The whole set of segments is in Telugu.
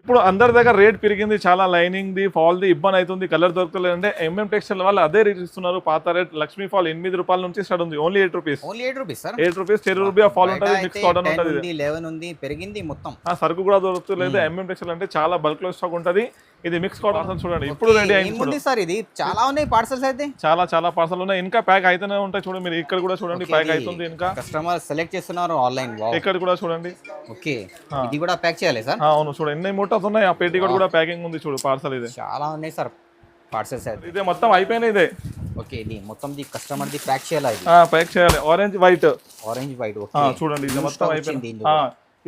ఇప్పుడు అందరి దగ్గర రేట్ పెరిగింది, చాలా లైనింగ్ ది ఫాల్ ది ఇబ్బంది అవుతుంది, కలర్ దొరకలేదు అంటే ఎంఎం టెక్స్టైల్ వాళ్ళు అదే రేట్ ఇస్తున్నారు. పాత రేట్ లక్ష్మీ ఫాల్ 8 రూపాయల నుంచి స్టార్ట్ ఉంది, only 8 rupees. Only 8 rupees sir. 8 rupees 10 రూపాయ ఫాల్ ఉంటుంది, మిక్స్ కాటన్ ఉంటుంది, 11 ఉంది, పెరిగింది మొత్తం. సరుకు కూడా దొరుకుతలేదు. ఎంఎం టెక్స్టైల్ అంటే చాలా బల్క్ లో స్టాక్ ఉంటుంది. ఇది మిక్స్ కాటన్ చూడండి, ఇప్పుడు రెడీ అయింది సార్. ఇది చాలా ఉన్నాయి పార్సల్స్ అయితే, చాలా పార్సల్ ఉన్నాయి, ఇంకా ప్యాక్ అయితేనే ఉంటాయి. చూడండి మీరు ఇక్కడ కూడా చూడండి, ప్యాక్ అవుతుంది. ఇంకా కస్టమర్ సెలెక్ట్ చేస్తున్నారు ఆన్లైన్. ఇక్కడ కూడా చూడండి. ఓకే, ఇది కూడా ప్యాక్ చేయాలి సార్. అవును చూడండి, ఎన్ని మూటస్ ఉన్నాయి. ఆ పెట్టి కూడా ప్యాకింగ్ ఉంది చూడు, పార్సల్ ఇది చాలా ఉన్నాయి సార్ పార్సల్స్ అయితే. ఇదే మొత్తం అయిపోయినాయి. ఇదే ఓకే, ఇది మొత్తం ది కస్టమర్ ది ప్యాక్ చేయాలి. ప్యాక్ చేయాలి. ఆరెంజ్ వైట్ చూడండి, ఇది మొత్తం అయిపోయింది.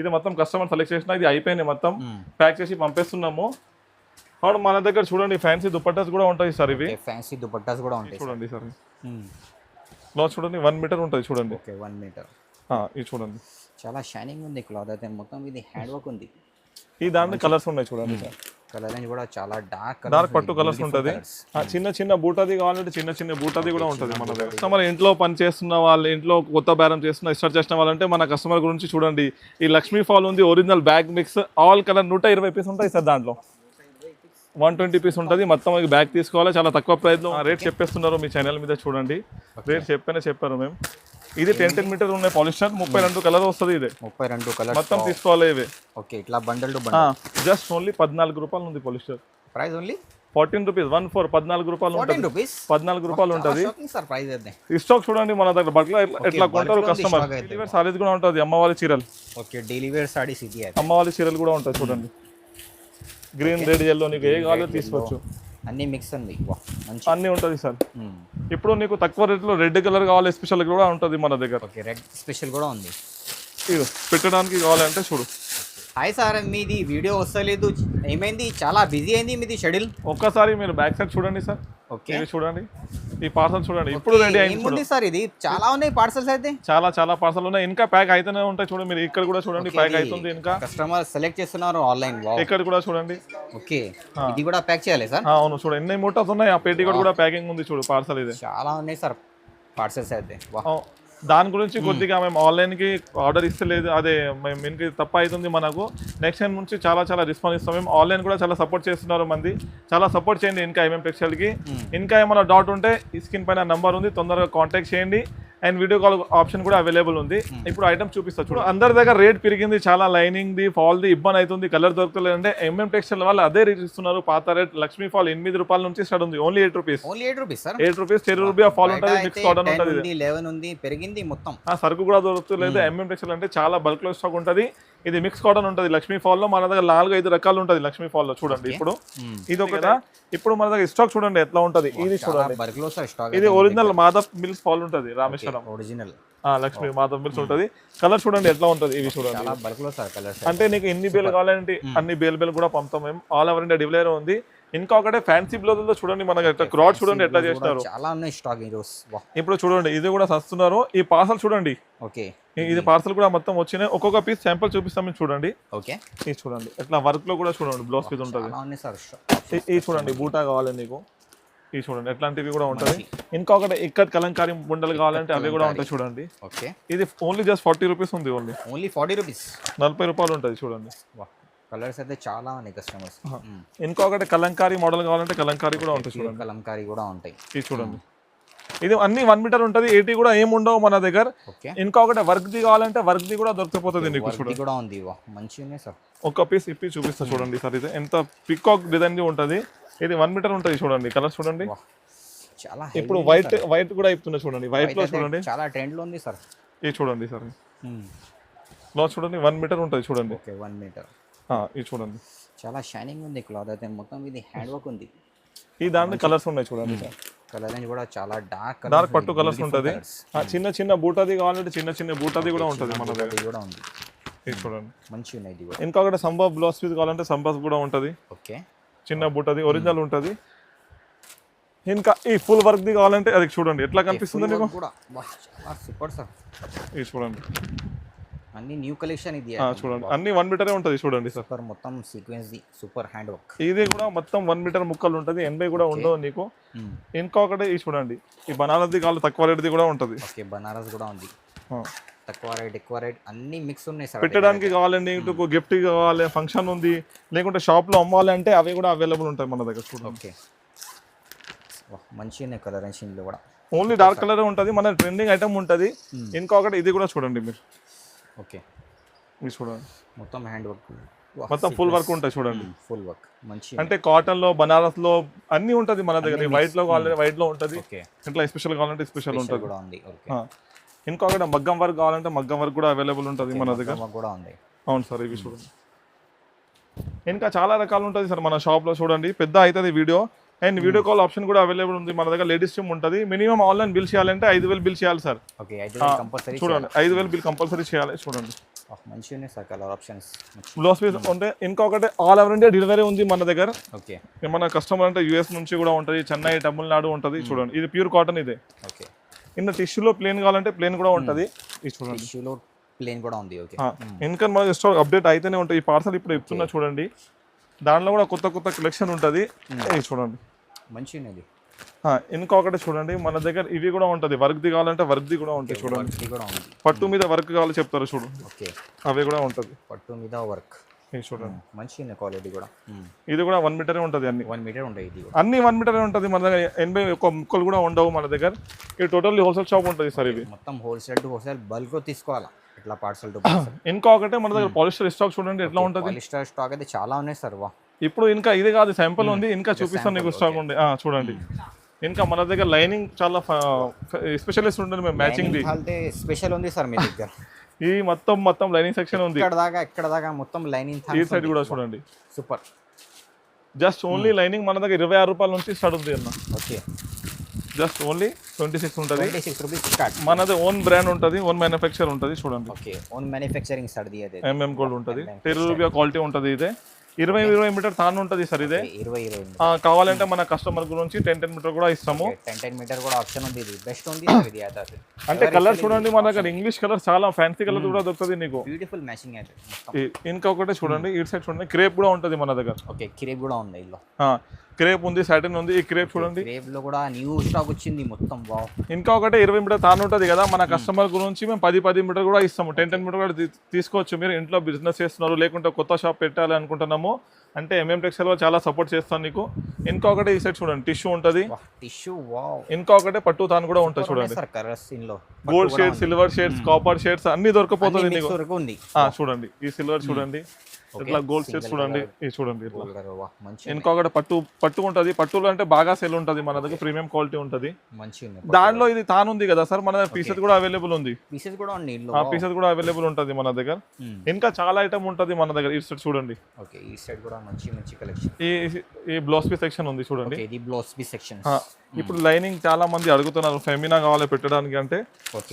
ఇది మొత్తం కస్టమర్ సెలెక్ట్ చేసిన, ఇది అయిపోయింది మొత్తం. ప్యాక్ చేసి పంపిస్తున్నాము. అవును, మన దగ్గర చూడండి ఫ్యాన్సీ దుపట్టాస్ కూడా ఉంటాయి సార్. ఇవి ఫ్యాన్సీ దుపట్టాస్ కూడా ఉంటాయి చూడండి సార్. క్లాత్ చూడండి 1 మీటర్ ఉంటుంది చూడండి. Okay, 1 metre. ఇది చూడండి, చాలా షైనింగ్ ఉంది క్లాత్ అయితే మొత్తం. ఇది హ్యాండ్ వర్క్ ఉంది. ఈ దాంట్లో కలర్స్ ఉన్నాయి చూడండి సార్. కలర్ రేంజ్ కూడా చాలా డార్క్ పట్టు కలర్స్ ఉంటుంది. చిన్న బూటాది కావాలంటే చిన్న బూటాది కూడా ఉంటుంది మన దగ్గర. కస్టమర్ ఇంట్లో పని చేస్తున్న వాళ్ళు, ఇంట్లో కొత్త బేరం చేస్తున్న స్టార్ట్ చేసిన వాళ్ళంటే మన కస్టమర్ గురించి చూడండి. ఈ లక్ష్మీ ఫాల్ ఉంది, original bag mix, all colour 120 piece ఉంటాయి సార్. దాంట్లో 120 పీస్ ఉంటుంది మొత్తం. బ్యాగ్ తీసుకోవాలి, చాలా తక్కువ ప్రైస్లో రేట్ చెప్పేస్తున్నారు. మీ ఛానల్ మీద చూడండి, రేట్ చెప్పారు మేము. ఇది 10 మీటర్ ఉన్నాయి పాలిస్టర్, 32 కలర్ వస్తుంది. ఇది 32 కలర్ మొత్తం తీసుకోవాలి ఇవి. ఓకే, ఇట్లా బండల్ టు జస్ట్ ఓన్లీ 14 రూపాయలు ఉంది పాలిస్టర్. Price only 14 rupees. 14 రూపాయలు ఉంటుంది. 14 రూపాయలు ఉంటుంది. ఈ స్టాక్ చూడండి మన దగ్గర బట్టలు ఎట్లా కొంటారు కస్టమర్. డెలివరీ సారీస్ కూడా ఉంటుంది, అమ్మవారి చీరలు. ఓకే, డెలివరీ సారీస్ ఇది అమ్మవారి చీరలు కూడా ఉంటాయి చూడండి. గ్రీన్, రెడ్, ఎల్లో నీకు ఏ కావాలో తీసుకోవచ్చు. అన్ని మిక్స్ ఉంది, అన్ని ఉంటుంది సార్. ఇప్పుడు నీకు తక్కువ రేట్లో రెడ్ కలర్ కావాలి, స్పెషల్ కూడా ఉంటుంది మన దగ్గర. ఓకే, రెడ్ స్పెషల్ కూడా ఉంది. పెట్టడానికి కావాలంటే చూడు. హాయ్ సార్, మీది వీడియో వస్తలేదు, ఏమైంది? చాలా బిజీ అయింది మీది షెడ్యూల్. ఒక్కసారి మీరు బ్యాక్ సైడ్ చూడండి సార్. ఓకే, చూడండి ఈ పార్సల్ చూడండి, ఇప్పుడు రెడీ అయింది సార్. ఇది చాలా ఉన్నాయి పార్సల్స్ అయితే, చాలా పార్సల్ ఉన్నాయి, ఇంకా ప్యాక్ అయితేనే ఉంటాయి. చూడండి మీరు ఇక్కడ కూడా చూడండి, ప్యాక్ అవుతుంది. ఇంకా కస్టమర్ సెలెక్ట్ చేస్తున్నారు ఆన్లైన్. ఇక్కడ కూడా చూడండి. ఓకే, ఇది కూడా ప్యాక్ చేయాలి సార్. అవును చూడండి, ఎన్ని మూటస్ ఉన్నాయి. ఆ పెట్టి కూడా ప్యాకింగ్ ఉంది చూడు, పార్సల్ ఇది. చాలా ఉన్నాయి సార్ పార్సల్స్ అయితే. దాని గురించి కొద్దిగా మేము ఆన్లైన్కి ఆర్డర్ ఇస్తలేదు, అదే మేము దీనికి తప్ప అవుతుంది మనకు. నెక్స్ట్ టైం నుంచి చాలా రెస్పాన్స్ ఇస్తాం. మేము ఆన్లైన్ కూడా చాలా సపోర్ట్ చేస్తున్నారు మంది, చాలా సపోర్ట్ చేయండి. ఇంకా ఎంఎం టెక్స్టైల్కి ఇంకా ఏమైనా డౌట్ ఉంటే ఈ స్క్రీన్ పైన నంబర్ ఉంది, తొందరగా కాంటాక్ట్ చేయండి. అండ్ వీడియో కాల్ ఆప్షన్ కూడా అవైలబుల్ ఉంది. ఇప్పుడు ఐటమ్ చూపిస్తా చూడు. అందరి దగ్గర రేట్ పెరిగింది, చాలా లైనింగ్ ది ఫాల్ ది ఇబ్బంది అవుతుంది, కలర్ దొరకలేదు అంటే ఎంఎం టెక్స్టైల్ వాళ్ళు అదే రేట్ ఇస్తున్నారు. పాత రేట్ లక్ష్మీ ఫాల్ 8 రూపాయల నుంచి స్టార్ట్ ఉంది, ఓన్లీ 8 రూపీస్. 8 రూపీస్ 10 రూపాయ ఫాల్ ఉంటుంది, మిక్స్ కాటన్ ఉంటుంది, 11 ఉంది, పెరిగింది మొత్తం. సరుకు కూడా దొరుకుతలేదు. ఎంఎం టెక్స్టైల్ అంటే చాలా బల్క్ లో స్టాక్ ఉంటుంది. ఇది మిక్స్ కాటన్ ఉంటుంది లక్ష్మీ ఫాల్ లో. మన దగ్గర 4-5 రకాలు ఉంటుంది లక్ష్మీ ఫాల్ లో. చూడండి ఇప్పుడు ఇది ఒకదా. ఇప్పుడు మన దగ్గర స్టాక్ చూడండి ఎట్లా ఉంటుంది. ఇది చూడండి, ఇది ఒరిజినల్ మాధవ్ మిల్స్ ఫాల్ ఉంటుంది, రామేశ్వరం ఒరిజినల్ లక్ష్మీ మాధవ్ మిల్స్ ఉంటుంది. కలర్ చూడండి ఎట్లా ఉంటుంది. ఇవి చూడండి, అంటే నీకు ఎన్ని బేలు కావాలంటే అన్ని బేలు కూడా పంపుతాం మేము. ఆల్ ఓవర్ ఇండియా డెలివరీ ఉంది. ఇంకా ఒకటే ఫ్యాన్సీ బ్లౌజ్ లో చూడండి, మనకి క్రాడ్ చూడండి ఎట్లా చేస్తారు. ఇప్పుడు చూడండి, ఇది కూడా సస్తున్నారు. ఈ పార్సల్ చూడండి. ఓకే, ఇది పార్సల్ కూడా మొత్తం వచ్చినాయి. ఒక్కొక్క పీస్ శాంపుల్ చూపిస్తాం చూడండి. ఓకే, ఇది చూడండి ఎట్లా వర్క్ లో కూడా చూడండి, బ్లౌజ్ పీస్ ఉంటుంది. ఇది చూడండి, బూటా కావాలి నీకు, ఇది చూడండి ఎట్లాంటివి కూడా ఉంటుంది. ఇంకొకటి ఇక్కడ కలంకారీ బుండలు కావాలంటే అవి కూడా ఉంటాయి చూడండి. ఓకే, ఇది ఓన్లీ జస్ట్ 40 రూపీస్ ఉంది. ఓన్లీ 40 రూపీస్, 40 రూపాయలు ఉంటుంది చూడండి. కలర్స్ అయితే చాలా ఉన్నాయి కస్టమర్స్. ఇంకొకటి కలంకారీ మోడల్ కావాలంటే కలంకారీ కూడా ఉంటాయి చూడండి. కలంకారీ కూడా ఉంటాయి. ఇది చూడండి, ఇది అన్ని 1 మీటర్ ఉంటుంది. 80 కూడా ఏం ఉండవు మన దగ్గర. ఇంకొకటి వర్క్ ది కావాలంటే వర్క్ ది కూడా దొరికిపోతుంది నీకు. చూడండి మంచిగా సార్. ఒక పీస్ ఇప్పి చూపిస్తా చూడండి సార్. ఇది ఎంత పికాక్ డిజైన్ ఉంటుంది. ఇది 1 మీటర్ ఉంటుంది చూడండి. కలర్ చూడండి, చాలా. ఇప్పుడు వైట్ కూడా ఇస్తున్నా చూడండి. వైట్ లో చూడండి చాలా ట్రెండ్ లో ఉంది సార్. ఇది చూడండి సార్, క్లాత్ చూడండి 1 మీటర్ ఉంటుంది చూడండి. 1 మీటర్. ఇది చూడండి, చాలా షైనింగ్ ఉంది క్లాత్ అయితే మొత్తం. ఇది హ్యాండ్ వర్క్ ఉంది. ఈ దాంట్లో కలర్స్ ఉన్నాయి చూడండి సార్. కలర్ రేంజ్ కూడా చాలా డార్క్ పట్టు కలర్స్ ఉంటుంది. చిన్న బూటాది కావాలంటే చిన్న బూటాది కూడా ఉంటుంది మన దగ్గర. కూడా ఉంది, ఇది చూడండి మంచిగా ఉన్నాయి. ఇది ఇంకొకటి సంబా బ్లౌజ్ పీస్ కావాలంటే సంబాస్ కూడా ఉంటుంది. ఓకే, చిన్న బూటది ఒరిజినల్ ఉంటుంది. ఇంకా ఈ ఫుల్ వర్క్ ది కావాలంటే అది చూడండి ఎట్లా కనిపిస్తుంది నీకు. Super sir. ఇది చూడండి, అన్ని న్యూ కలెక్షన్. ఇది చూడండి అన్ని 1 మీటరే ఉంటుంది చూడండి సార్. మొత్తం sequence the super hand work. ఇది కూడా మొత్తం 1 మీటర్ ముక్కలు ఉంటుంది. 80 కూడా ఉండవు నీకు. ఇంకొకటి ఇది చూడండి, ఈ బనారస్ ది కావాలి తక్కువ రేట్ ది కూడా ఉంటుంది. ఓకే, బనారస్ కూడా ఉంది. తక్కువ రేట్ ఎక్కువ రేట్ అన్ని మిక్స్ ఉన్నాయి సార్. పెట్టడానికి కావాలండి, ఇంటికి గిఫ్ట్ కావాలి, ఫంక్షన్ ఉంది, లేకుంటే షాప్లో అమ్మాలి అంటే అవి కూడా అవైలబుల్ ఉంటాయి మన దగ్గర. చూడండి ఓకే, మంచిగా కలరేషన్లో కూడా ఓన్లీ డార్క్ కలర్ ఉంటుంది, మన ట్రెండింగ్ ఐటమ్ ఉంటుంది. ఇంకొకటి ఇది కూడా చూడండి మీరు. ఓకే, మీరు చూడండి మొత్తం హ్యాండ్ వర్క్, మొత్తం ఫుల్ వర్క్ ఉంటుంది చూడండి. ఫుల్ వర్క్ మంచి అంటే కాటన్ లో, బనారస్ లో అన్ని ఉంటుంది మన దగ్గర. వైట్ లో కావాలంటే వైట్ లో ఉంటుంది, ఓకే. ఇట్లా స్పెషల్ కావాలంటే స్పెషల్ ఉంటుంది. కూడా ఉంది. ఓకే, ఇంకొకటి మగ్గం వర్క్ కావాలంటే మగ్గం వర్క్ కూడా అవైలబుల్ ఉంటుంది మన దగ్గర. కూడా ఉంది. అవును సార్, ఇవి చూడండి. ఇంకా చాలా రకాలు ఉంటుంది సార్ మన షాప్ లో. చూడండి పెద్ద అవుతుంది video, and video call option కూడా అవైలబుల్ ఉంది మన దగ్గర. లేడీస్ టీమ్ ఉంటుంది. మినిమం ఆన్లైన్ బిల్ చేయాలంటే 5,000 బిల్ చేయాలి సార్. చూడండి 5,000 బిల్ కంపల్సరీ చేయాలి. చూడండి మంచిగా ఉన్నాయి sir colour options. Blouse piece ఉంటే ఇంకొకటి ఆల్ ఓవర్ ఇండియా డెలివరీ ఉంది మన దగ్గర. ఓకే, మన కస్టమర్ అంటే యూఎస్ నుంచి కూడా ఉంటుంది, చెన్నై, తమిళనాడు ఉంటుంది. చూడండి ఇది ప్యూర్ కాటన్ ఇదే. ఓకే, ఇన్న టిష్యూలో ప్లేన్ కావాలంటే ప్లేన్ కూడా ఉంటుంది. ఇది చూడండి టిష్యూలో ప్లేన్ కూడా ఉంది. ఓకే, ఇంకా మన స్టాక్ అప్డేట్ అయితేనే ఉంటుంది. ఈ పార్సల్ ఇప్పుడు చెప్తున్నా చూడండి, దాంట్లో కూడా కొత్త కొత్త కలెక్షన్ ఉంటుంది. ఇది చూడండి మంచిగా ఉంది. ఇంకొకటి చూడండి మన దగ్గర ఇవి కూడా ఉంటుంది. వర్క్ది కావాలంటే వర్క్ది కూడా ఉంటాయి. చూడండి పట్టు మీద వర్క్ కావాలి చెప్తారు చూడండి. ఓకే, అవి కూడా ఉంటుంది పట్టు మీద వర్క్. చూడండి మంచిగా క్వాలిటీ కూడా. ఇది కూడా 1 మీటరే ఉంటుంది. అన్ని 1 మీటర్ ఉంటాయి. ఇది అన్ని 1 మీటరే ఉంటుంది మన దగ్గర. 80 ముక్కలు కూడా ఉండవు మన దగ్గర. ఇది టోటల్లీ హోల్సేల్ షాప్ ఉంటుంది సార్. ఇది మొత్తం హోల్సేల్ టు హోల్సేల్ బల్క్ తీసుకోవాలా, ఇట్లా పార్సల్ టు ఇంకొకటి మన దగ్గర పాలిస్టర్ స్టాక్ చూడండి ఎట్లా ఉంటుంది. పాలిస్టర్ స్టాక్ అయితే చాలా ఉన్నాయి సార్. ఇప్పుడు ఇంకా ఇది కాదు, శాంపుల్ ఉంది, ఇంకా చూపిస్తాను నీకు స్టాక్ ఉంది. చూడండి ఇంకా మన దగ్గర లైనింగ్ చాలా స్పెషలిస్ట్ ఉంటుంది. మేము మ్యాచింగ్ స్పెషల్ ఉంది సార్ మీ దగ్గర. ఈ మొత్తం లైనింగ్ సెక్షన్ ఉంది. ఇక్కడ దాకా మొత్తం లైనింగ్. ఈ సైడ్ కూడా చూడండి. సూపర్. జస్ట్ ఓన్లీ లైనింగ్ మన దగ్గర 26 రూపాయల నుంచి స్టార్ట్ ఉంది అన్న. ఓకే, జస్ట్ ఓన్లీ 26 ఉంటుంది. 26 రూపీస్ స్టార్ట్. మనది ఓన్ బ్రాండ్ ఉంటుంది, ఓన్ మ్యానుఫ్యాక్చర్ ఉంటుంది. చూడండి okay, own manufacturing sir. MM code ఉంటుంది, 10 రూపాయ క్వాలిటీ ఉంటుంది. ఇదే 20 మీటర్ తాను ఉంటుంది సార్. ఇదే 20 కావాలంటే మన కస్టమర్ గురించి 10 మీటర్ కూడా ఇస్తాము. 10 మీటర్ కూడా ఆప్షన్ ఉంది. ఇది బెస్ట్ ఉంది ఇది. అంటే కలర్ చూడండి మన దగ్గర ఇంగ్లీష్ కలర్ చాలా ఫ్యాన్సీ కలర్ కూడా దొరుకుతుంది నీకు. బ్యూటిఫుల్ మ్యాచింగ్ అయితే. ఇంకొకటి చూడండి ఇటు సైడ్ చూడండి, క్రేప్ కూడా ఉంటుంది మన దగ్గర. ఓకే, క్రేప్ కూడా ఉంది. ఇల్లు క్రేప్ ఉంది, సాటిన్ ఉంది. ఈ క్రేప్ చూడండి, క్రేప్ లో కూడా న్యూ స్టాక్ వచ్చింది మొత్తం. వావ్. ఇంకొకటి 20 మీటర్ తాను ఉంటుంది కదా మన కస్టమర్ గురించి మేము 10 మీటర్ కూడా ఇస్తాము. 10 మీటర్ కూడా తీసుకోవచ్చు. మీరు ఇంట్లో బిజినెస్ చేస్తున్నారు, లేకుంటే కొత్త షాప్ పెట్టాలి అనుకుంటున్నాము అంటే ఎంఎం టెక్స్టైల్ లో చాలా సపోర్ట్ చేస్తాను నీకు. ఇంకొకటి ఈ సైడ్ చూడండి టిష్యూ ఉంటుంది. Tissue wow. ఇంకొకటి పట్టు తాను కూడా ఉంటుంది. చూడండి కలర్స్ ఇన్లో gold shades, silver shades, copper shades అన్ని దొరకపోతుంది నీకు. చూడండి ఈ సిల్వర్ చూడండి, ఇట్లా గోల్డ్ షేడ్స్ చూడండి. ఇది చూడండి ఇట్లా. ఇంకొకటి పట్టు ఉంటుంది. పట్టులో అంటే బాగా సెల్ ఉంటుంది మన దగ్గర, ప్రీమియం క్వాలిటీ ఉంటుంది. దాంట్లో ఇది తాను ఉంది కదా సార్, మన దగ్గర పీసెస్ కూడా అవైలబుల్ ఉంది. పీసెస్ కూడా ఉంది. పీసెస్ కూడా అవైలబుల్ ఉంటుంది మన దగ్గర. ఇంకా చాలా ఐటమ్ ఉంటుంది మన దగ్గర. ఈ సైడ్ చూడండి. ఓకే, ఈ సైడ్ కూడా మంచి కలెక్షన్. ఈ బ్లౌజ్ పీస్ సెక్షన్ ఉంది చూడండి. ఇది బ్లౌజ్ పీస్ సెక్షన్. ఇప్పుడు లైనింగ్ చాలా మంది అడుగుతున్నారు, ఫెమినా కావాలి పెట్టడానికి అంటే.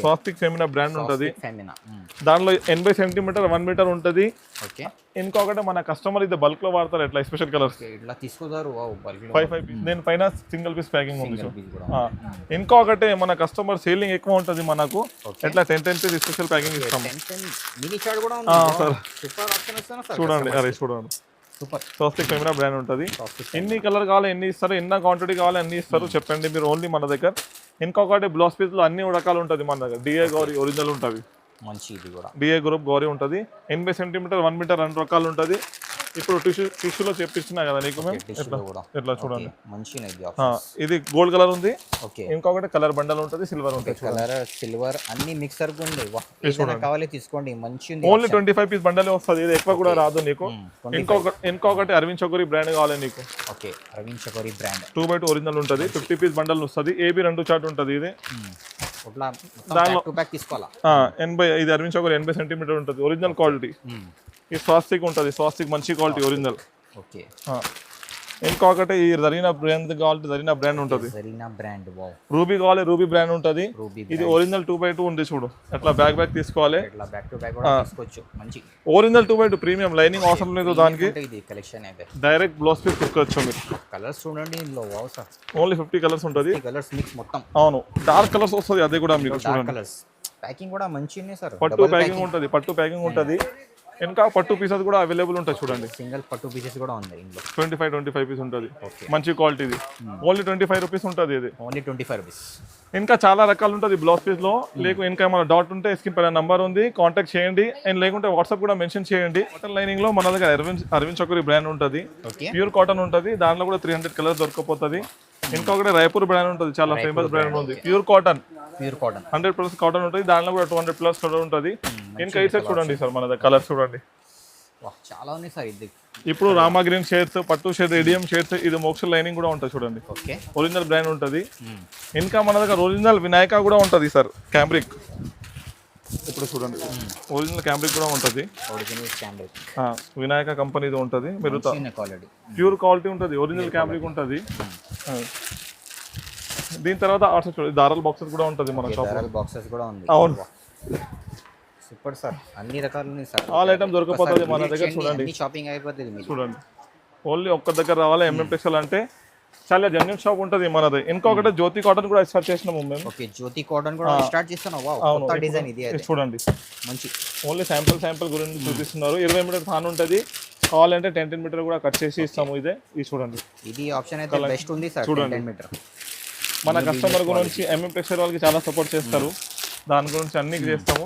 స్వాస్తిక్ ఫెమినా బ్రాండ్ ఉంటుంది. దాంట్లో 80 సెంటీమీటర్ 1 మీటర్ ఉంటుంది. ఇంకొకటి మన కస్టమర్ ఇది బల్క్ లో వాడతారు. ఎట్లా స్పెషల్ కలర్స్ ఇట్లా తీసుకుంటారు. 5 పీస్, నేను పైన సింగిల్ పీస్ ప్యాకింగ్ ఉంది. ఇంకొకటి మన కస్టమర్ సేలింగ్ ఎక్కువ ఉంటుంది మనకు. ఎట్లా 10 పీస్ స్పెషల్ ప్యాకింగ్ ఇస్తాం. చూడండి, అరే చూడండి, స్వస్తిక్ ఫెమినా బ్రాండ్ ఉంటుంది. ఎన్ని కలర్ కావాలి ఎన్ని ఇస్తారు, ఎన్ని క్వాంటిటీ కావాలి అన్ని ఇస్తారు. చెప్పండి మీరు ఓన్లీ మన దగ్గర. ఇంకొకటి బ్లౌజ్ పీస్ లో అన్ని రకాలు ఉంటుంది మన దగ్గర. డిఏ గౌరీ ఒరిజినల్ ఉంటుంది. మంచిది కూడా డిఏ గ్రూప్ గౌరీ ఉంటుంది. 80 సెంటీమీటర్ 1 మీటర్ 2 రకాలు ఉంటుంది. ఇప్పుడు టిష్యూలో చెప్పిస్తున్నా కదా నీకు మేము. ఎట్లా చూడండి, ఇది గోల్డ్ కలర్ ఉంది. ఇంకొకటి కలర్ బండల్ ఉంటుంది, సిల్వర్ ఉంటుంది. కలర్ సిల్వర్ అన్ని మిక్సర్ ఉంది. కావాలి తీసుకోండి. మంచి ఓన్లీ 25 పీస్ బండల్ వస్తుంది. ఇది ఎక్కువ కూడా రాదు నీకు. ఇంకొకటి అరవింద్ చకోరి బ్రాండ్ కావాలి నీకు. Okay, Arvind Chakori brand 2x2 original ఉంటుంది. 50 పీస్ బండల్ వస్తుంది. AB 2 చార్ట్ ఉంటుంది. ఇది ఇది అరవింద్ చకోరి 80 సెంటీమీటర్ ఉంటుంది. Original quality. ఈ స్వాస్తిక్ ఉంటుంది. స్వాస్తిక్ మంచి క్వాలిటీ ఒరిజినల్. ఓకే, ఇంకొకటి ఈ జరీనా బ్రాండ్ కావాలి. జరీనా బ్రాండ్ ఉంటుంది. రూబీ కావాలి, రూబీ బ్రాండ్ ఉంటుంది. ఇది ఒరిజినల్ 2x2 ఉంది. చూడు ఎట్లా బ్యాక్ తీసుకోవాలి. Original 2x2 premium. లైనింగ్ అవసరం లేదు దానికి. డైరెక్ట్ బ్లౌజ్ పీస్ తీసుకోవచ్చు మీరు. కలర్స్ చూడండి, ఓన్లీ 50 కలర్స్ ఉంటుంది. అవును, డార్క్ కలర్స్ వస్తుంది. అది కూడా మీకు చూడండి. ప్యాకింగ్ కూడా మంచినే సార్. పట్టు ప్యాకింగ్ ఉంటుంది. ఇంకా పట్టు పీసెస్ కూడా అవైలబుల్ ఉంటాయి చూడండి. సింగిల్ పట్టు పీసెస్ కూడా ఉంది ఇందులో. 25 పీస్ ఉంటుంది, మంచి క్వాలిటీది. ఓన్లీ 25 రూపీస్ ఉంటుంది ఇది. Only 25 rupees. ఇంకా చాలా రకాలు ఉంటుంది బ్లౌజ్ పీస్ లో. ఇంకా మన డౌట్ ఉంటే స్క్రీన్ పైన నంబర్ ఉంది, కాంటాక్ట్ చేయండి. అండ్ లేకుంటే వాట్సాప్ కూడా మెన్షన్ చేయండి. కాటన్ లైనింగ్ లో మన దగ్గర అరవింద్ చౌకరీ బ్రాండ్ ఉంటుంది, ప్యూర్ కాటన్ ఉంటుంది. దాంట్లో కూడా 300 కలర్స్ దొరకపోతుంది. ఇంకొకటి రాయపూర్ బ్రాండ్ ఉంటుంది, చాలా ఫేమస్ బ్రాండ్ ఉంది, ప్యూర్ కాటన్. 100% కాటన్ ఉంటుంది. దాంట్లో కూడా 200+ కలర్ ఉంటుంది. ఇంకా ఈ సెట్ చూడండి సార్, మన దగ్గర కలర్ చూడండి, చాలా ఉన్నాయి సార్. ఇది ఇప్పుడు రామా గ్రీన్ షేడ్స్, పట్టు షేడ్, ఏడిఎం షేడ్స్, ఇది మోక్ష లైనింగ్ కూడా ఉంటుంది చూడండి. ఒరిజినల్ బ్రాండ్ ఉంటుంది. ఇంకా మన దగ్గర ఒరిజినల్ వినాయక కూడా ఉంటుంది సార్, క్యాంబ్రిక్. ఇప్పుడు చూడండి, ఒరిజినల్ క్యాంబ్రిక్ కూడా ఉంటుంది. వినాయక కంపెనీది ఉంటుంది. మీరు ప్యూర్ క్వాలిటీ ఉంటుంది, ఒరిజినల్ క్యాంబ్రిక్ ఉంటుంది. దీని తర్వాత చూడండి, దారాల బాక్సెస్ కూడా ఉంటుంది మన షాప్. బాక్సెస్ కూడా ఉంది. అవును, సూపర్ సార్. అన్ని రకాలు ఉన్నాయి సార్. ఆల్ ఐటమ్ దొరకపోతుంది మన దగ్గర. చూడండి, షాపింగ్ అయిపోతుంది. చూడండి, ఓన్లీ ఒక్క దగ్గర రావాలి. ఎంఎం టెక్స్టైల్ అంటే చాలా జెన్యూన్ షాప్ ఉంటుంది మనది. ఇంకొకటి జ్యోతి కాటన్ కూడా స్టార్ట్ చేసినాము మేము. ఓకే, జ్యోతి కాటన్ కూడా స్టార్ట్ చేస్తున్నాం. వావ్, కొత్త డిజైన్ ఇది. చూడండి, మంచి ఓన్లీ శాంపుల్ గురించి చూపిస్తున్నారు. 20 మీటర్ థాన్ ఉంటుంది. కావాలంటే 10 మీటర్ కూడా కట్ చేసి ఇస్తాము. ఇదే ఇది చూడండి, ఇది ఆప్షన్ అయితే బెస్ట్ ఉంది సార్. చూడండి, 10 మీటర్. మన కస్టమర్ గురించి ఎంఎం టెక్స్టైల్ వాళ్ళకి చాలా సపోర్ట్ చేస్తారు. దాని గురించి అన్ని చేస్తాము.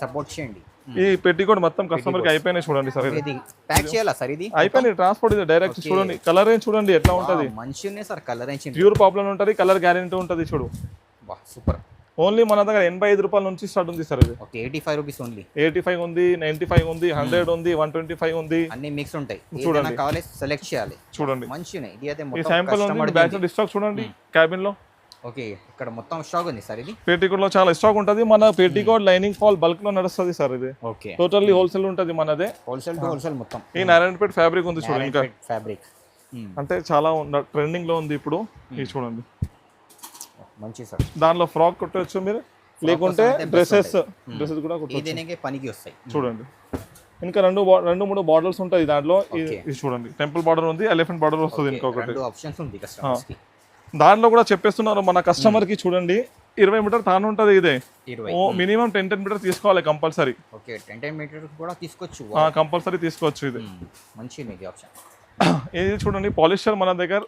సపోర్ట్ చేయండి. ఈ పెట్టికోట్ మొత్తం కస్టమర్ కి అయిపోయినాయి చూడండి సార్. ఇది ప్యాక్ చేయాలా సార్? ఇది అయిపోయింది, ట్రాన్స్పోర్ట్ ఇది డైరెక్ట్. చూడండి, కలర్ రేంజ్ చూడండి ఎట్లా ఉంటది. మంచిగా ఉన్నాయి sir. Colour range pure popular ఉంటది, కలర్ గ్యారెంటీ ఉంటది. చూడు, సూపర్. ఓన్లీ మన దగ్గర 85 రూపాయల నుంచి స్టార్ట్ ఉంది సార్. ఇది 85 రూపీస్ ఓన్లీ. 85 ఉంది, 95 ఉంది, 100 ఉంది, 125 ఉంది. అన్ని మిక్స్ ఉంటాయి. చూడండి, కావాలి సెలెక్ట్ చేయాలి. చూడండి, మంచిగా ఇది అయితే ఈ శాంపుల్ ఉంది. బ్యాచ్ స్టాక్ చూడండి క్యాబిన్ లో. ఓకే, ఇక్కడ మొత్తం స్టాక్ ఉంది సార్. ఇది పేటికోట్ లో చాలా స్టాక్ ఉంటుంది. మన పేటికోట్ లైనింగ్ ఫాల్ బల్క్ లో నడుస్తుంది సార్. ఇది ఓకే, టోటల్లీ హోల్సేల్ ఉంటుంది మనదే. హోల్సేల్ టు హోల్సేల్ మొత్తం. ఈ నారాయణపేట ఫ్యాబ్రిక్ ఉంది చూడండి. ఇంకా ఫ్యాబ్రిక్ అంటే చాలా ట్రెండింగ్ లో ఉంది ఇప్పుడు. ఇది చూడండి, మంచి సార్. దానిలో ఫ్రాక్ కొట్టవచ్చు మీరు, లేకుంటే డ్రెస్సెస్ కూడా కొట్టవచ్చు, పనికి వస్తాయి. చూడండి, ఇంకా 2-3 బార్డర్స్ ఉంటాయి దాంట్లో. ఇది చూడండి, టెంపుల్ బార్డర్ ఉంది, ఎలిఫెంట్ బార్డర్ వస్తుంది. ఇంకొకటి ఆప్షన్స్ ఉంది కస్టమర్స్ కి. దాంట్లో కూడా చెప్పేస్తున్నారు మన కస్టమర్ కి. చూడండి, 20 మీటర్ తాను ఉంటుంది. ఇదే మినిమం 10 మీటర్ తీసుకోవాలి కంపల్సరీ. ఓకే, 10 మీటర్ కూడా తీసుకోవచ్చు, కంపల్సరీ తీసుకోవచ్చు. ఇది మంచి ఆప్షన్. ఇది చూడండి, పాలిస్టర్ మన దగ్గర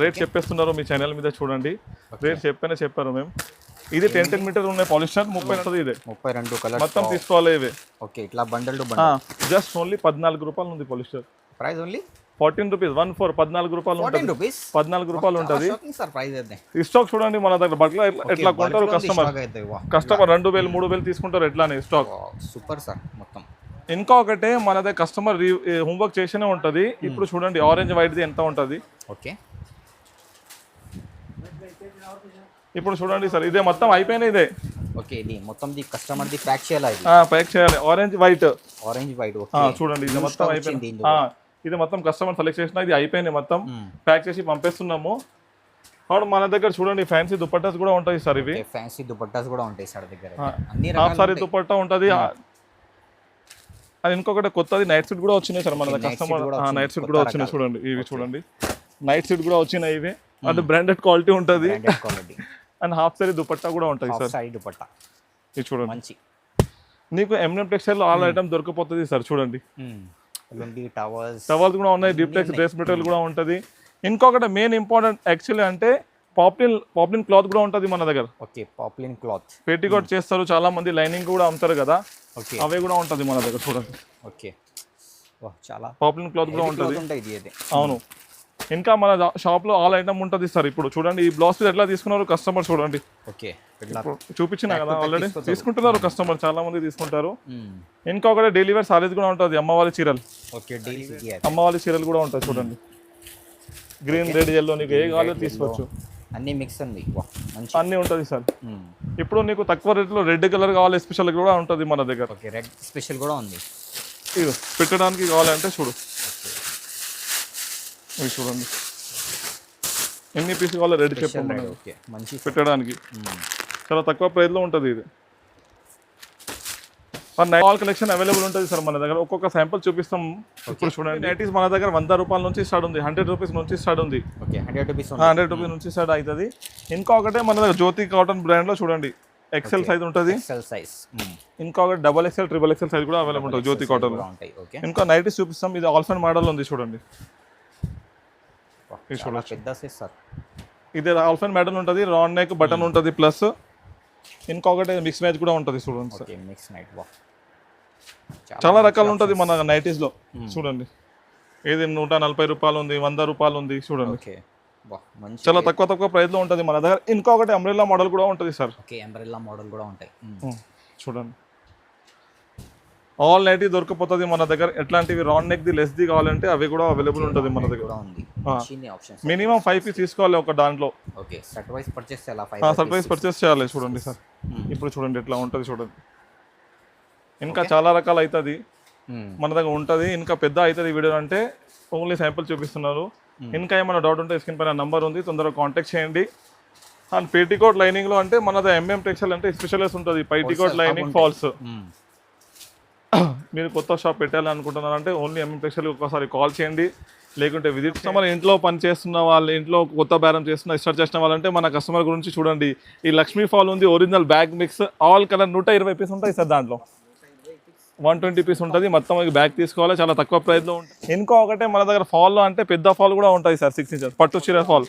రేట్ చెప్పేస్తున్నారు మీ ఛానల్ మీద. చూడండి, రేట్ చెప్పారు మేము. ఇది 10 మీటర్ ఉన్నాయి పాలిస్టర్. 30 ఉంటుంది. ఇదే 32 కలర్స్ మొత్తం తీసుకోవాలి. ఇవే ఓకే, ఇట్లా bundle to bundle. Just only 14 రూపాయలు ఉంది పాలిస్టర్. Price only 14 rupees. 14 రూపాయలు ఉంటుంది. 14 రూపాయలు ఉంటుంది. ఈ స్టాక్ చూడండి మన దగ్గర. బట్టలు ఎట్లా కొంటారు కస్టమర్ 2000 3000 తీసుకుంటారు. ఎట్లానే స్టాక్. Super sir. మొత్తం ఇంకొకటి మన దగ్గర కస్టమర్ హోంవర్క్ చేసినే ఉంటుంది. ఇప్పుడు చూడండి, ఆరెంజ్ వైట్ది ఎంత ఉంటుంది. ఓకే, ఇప్పుడు చూడండి సార్, ఇదే మొత్తం అయిపోయినాయి. ఇదే ఓకే, ఇది మొత్తం ది కస్టమర్ ది ప్యాక్ చేయాలి. ప్యాక్ చేయాలి. ఆరెంజ్ వైట్ చూడండి, ఇది మొత్తం అయిపోయింది. ఇది మొత్తం కస్టమర్ సెలెక్ట్ చేసిన. ఇది అయిపోయింది, మొత్తం ప్యాక్ చేసి పంపిస్తున్నాము. కాబట్టి మన దగ్గర చూడండి, ఫ్యాన్సీ దుపట్టాస్ కూడా ఉంటాయి సార్. ఇవి ఫ్యాన్సీ దుపట్టాస్ కూడా ఉంటాయి సార్ దగ్గర. హాఫ్ సారీ దుపట్టా ఉంటుంది. అది ఇంకొకటి కొత్తది నైట్ సూట్ కూడా వచ్చినాయి సార్ మన దగ్గర. కస్టమర్ నైట్ సూట్ కూడా వచ్చినాయి. చూడండి, ఇవి చూడండి, నైట్ సూట్ కూడా వచ్చినాయి. ఇవి అంటే బ్రాండెడ్ క్వాలిటీ ఉంటుంది. అండ్ హాఫ్ సారీ దుపట్టా కూడా ఉంటుంది సార్. ఇది చూడండి, మంచి. నీకు ఎంఎం టెక్స్టైల్ ఆల్ ఐటమ్ దొరికిపోతుంది సార్. చూడండి, టవల్స్ కూడా ఉన్నాయి. డీప్లెక్స్ డ్రెస్ మెటీరియల్ కూడా ఉంటుంది. ఇంకొకటి మెయిన్ ఇంపార్టెంట్ యాక్చువల్లీ అంటే పాప్లిన్ క్లాత్ కూడా ఉంటుంది మన దగ్గర. ఓకే, పాప్లిన్ క్లాత్ పెట్టికోట్ చేస్తారు చాలా మంది, లైనింగ్ కూడా అమ్ముతారు కదా. అవే కూడా ఉంటుంది మన దగ్గర. చూడండి, ఓకే, చాలా పాప్లిన్ క్లాత్ కూడా ఉంటుంది. అవును, ఇంకా మన షాప్ లో ఆల్ ఐటమ్ ఉంటుంది సార్. ఇప్పుడు చూడండి, ఈ బ్లౌజ్ పీస్ ఎట్లా తీసుకున్నారు కస్టమర్. చూడండి, ఓకే, చూపించిన కదా ఆల్రెడీ. తీసుకుంటున్నారు కస్టమర్, చాలా మంది తీసుకుంటారు. ఇంకొకటి డైలీ వేర్ సారీస్ కూడా ఉంటుంది. అమ్మవారి చీరలు. అమ్మవారి చీరలు కూడా ఉంటాయి. చూడండి, గ్రీన్, రెడ్, ఎల్లో, నీకు ఏ కావాలో తీసుకోవచ్చు. అన్ని మిక్స్ ఉంది, అన్ని ఉంటుంది సార్. ఇప్పుడు నీకు తక్కువ రేట్లో రెడ్ కలర్ కావాలి స్పెషల్ కూడా ఉంటుంది మన దగ్గర. ఓకే, రెడ్ స్పెషల్ కూడా ఉంది. ఇది పెట్టడానికి కావాలంటే చూడు, ఇది చూడండి, ఎన్ని పీస్ కావాలో రెడ్ చెప్పండి. మంచి పెట్టడానికి చాలా తక్కువ ప్రైస్లో ఉంటుంది. ఇది ఆల్ కలెక్షన్ అవైలబుల్ ఉంటుంది సార్ మన దగ్గర. ఒక్కొక్క శాంపుల్ చూపిస్తాం. ఇప్పుడు చూడండి, నైటీస్ మన దగ్గర 100 రూపాయల నుంచి స్టార్ట్ ఉంది. 100 రూపీస్ నుంచి స్టార్ట్ ఉంది. 100 రూపీస్ నుంచి స్టార్ట్ అవుతుంది. ఇంకొకటే మన దగ్గర జ్యోతి కాటన్ బ్రాండ్లో చూడండి, ఎక్సెల్ సైజ్ ఉంటుంది. XL size. ఇంకొక double XL triple XL size కూడా అవైలబుల్ ఉంటుంది జ్యోతి కాటన్ లో. ఉంటాయి. ఓకే. ఇంకా నైటీస్ చూపిస్తాం. ఇది ఆల్ఫన్ మోడల్ ఉంది చూడండి. ఇది చూడొచ్చు. పెద్ద సైజ్ సార్. ఇది ఆల్ఫన్ మోడల్ ఉంటుంది, రౌండ్ నెక్ బటన్ ఉంటుంది, ప్లస్ ఇంకొకటి మిక్స్ మ్యాచ్ కూడా ఉంటుంది చూడండి సార్. Okay, mix night. వా, చాలా రకాలు ఉంటుంది మన నైటీస్ లో. చూడండి, ఏది 140 రూపాయలు ఉంది, 100 రూపాయలు ఉంది చూడండి. ఓకే. వా, మంచి. చాలా తక్కువ ప్రైస్ లో ఉంటుంది మన దగ్గర. ఇంకొకటి అంబ్రెల్లా మోడల్ కూడా ఉంటుంది సార్. ఓకే, అంబ్రెల్లా మోడల్ కూడా ఉంటాయి. చూడండి, ఆల్ నైటీ దొరికిపోతుంది మన దగ్గర. ఎట్లాంటివి రౌండ్ నెక్ ది లెస్ ది కావాలంటే అవి కూడా అవైలబుల్ ఉంటుంది మన దగ్గర. మినిమం 5 పీస్ తీసుకోవాలి ఒక దాంట్లో. ఓకే, సెట్ వైస్ పర్చేస్ చేయాలా? సెట్ వైస్ పర్చేస్ చేయాలి. చూడండి సార్, ఇప్పుడు చూడండి ఎట్లా ఉంటుంది చూడండి. ఇంకా చాలా రకాలు అవుతుంది మన దగ్గర ఉంటుంది. ఇంకా పెద్ద అవుతుంది వీడియో అంటే ఓన్లీ శాంపుల్ చూపిస్తున్నారు. ఇంకా ఏమైనా డౌట్ ఉంటే స్క్రీన్ పైన నంబర్ ఉంది, తొందరగా కాంటాక్ట్ చేయండి. అండ్ పేటికోట్ లైనింగ్ లో అంటే మనది ఎంఎం టెక్స్టైల్ అంటే స్పెషలిస్ట్ ఉంటుంది. పేటికోట్ లైనింగ్ ఫాల్స్. మీరు కొత్త షాప్ పెట్టాలనుకుంటున్నారంటే ఓన్లీ ఎంఎం టెక్స్టైల్ ఒకసారి కాల్ చేయండి, లేకుంటే విజిట్. మన ఇంట్లో పని చేస్తున్న వాళ్ళు, ఇంట్లో కొత్త బేరం చేస్తున్న స్టార్ట్ చేసిన వాళ్ళంటే మన కస్టమర్ గురించి చూడండి. ఈ లక్ష్మీ ఫాల్ ఉంది, original bag mix, all colour 120 piece ఉంటాయి సార్. దాంట్లో 120 పీస్ ఉంటుంది. మొత్తం బ్యాగ్ తీసుకోవాలి, చాలా తక్కువ ప్రైస్లో ఉంటుంది. ఇంకో ఒకటే మన దగ్గర ఫాల్లో అంటే పెద్ద ఫాల్ కూడా ఉంటుంది సార్, 6 ఇంచెస్ పట్టు చీర ఫాల్.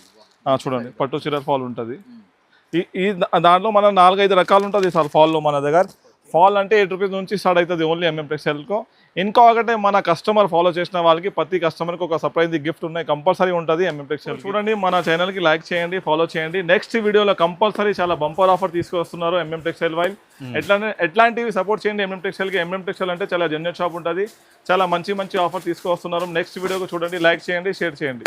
చూడండి, పట్టు చీర ఫాల్ ఉంటుంది. ఈ దాంట్లో మన 4-5 రకాలు ఉంటుంది సార్ ఫాల్లో మన దగ్గర. ఫాల్ అంటే 8 రూపీస్ నుంచి స్టార్ట్ అవుతుంది ఓన్లీ ఎంఎం టెక్స్టైల్కు. ఇంకో ఒకటే మన కస్టమర్ ఫాలో చేసిన వాళ్ళకి ప్రతి కస్టమర్కి ఒక సర్ప్రైజ్ గిఫ్ట్ ఉన్నాయి, కంపల్సరీ ఉంటుంది ఎంఎం టెక్స్టైల్. చూడండి, మన ఛానల్కి లైక్ చేయండి, ఫాలో చేయండి. నెక్స్ట్ వీడియోలో కంపల్సరీ చాలా బంపర్ ఆఫర్ తీసుకొస్తున్నారు ఎంఎం టెక్స్టైల్ వైల్. ఎట్లాంటివి సపోర్ట్ చేయండి ఎంఎం టెక్స్టైల్కి. ఎంఎం టెక్స్టైల్ అంటే చాలా జెన్యూన్ షాప్ ఉంటుంది, చాలా మంచి ఆఫర్ తీసుకొస్తున్నారు. నెక్స్ట్ వీడియోకి చూడండి, లైక్ చేయండి, షేర్ చేయండి.